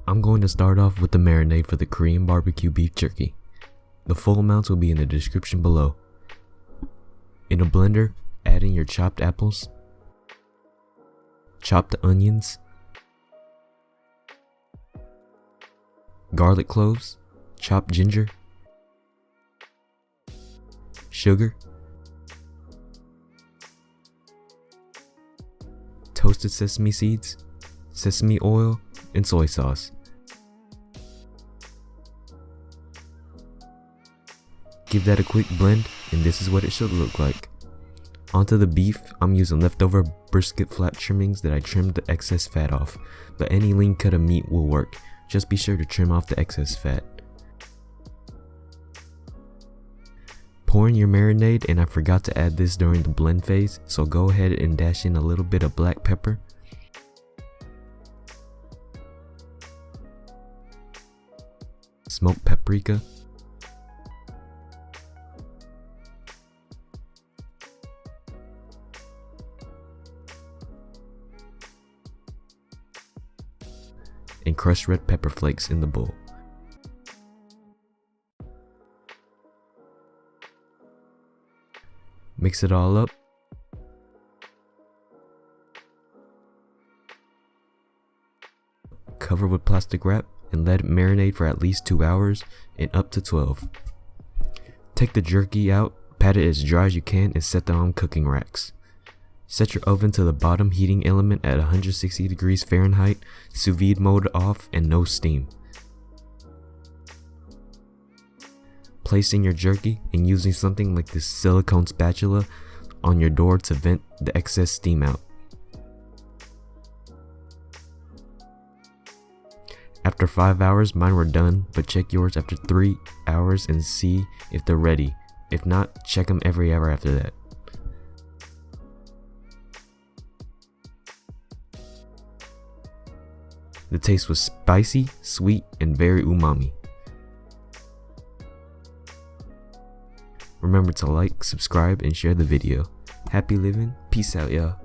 I'm going to start off with the marinade for the Korean barbecue beef jerky. The full amounts will be in the description below. In a blender, add in your chopped apples, chopped onions, garlic cloves, chopped ginger, sugar, toasted sesame seeds, sesame oil, and soy sauce. Give that a quick blend, and this is what it should look like. Onto the beef, I'm using leftover brisket flat trimmings that I trimmed the excess fat off, but any lean cut of meat will work. Just be sure to trim off the excess fat. Pour in your marinade, and I forgot to add this during the blend phase, so go ahead and dash in a little bit of black pepper, smoked paprika, and crushed red pepper flakes in the bowl. Mix it all up. Cover with plastic wrap and let it marinate for at least 2 hours and up to 12. Take the jerky out, pat it as dry as you can, and set them on cooking racks. Set your oven to the bottom heating element at 160 degrees Fahrenheit, sous vide mode off, and no steam. Place in your jerky and using something like this silicone spatula on your door to vent the excess steam out. After 5 hours, mine were done, but check yours after 3 hours and see if they're ready. If not, check them every hour after that. The taste was spicy, sweet, and very umami. Remember to like, subscribe, and share the video. Happy living, peace out y'all.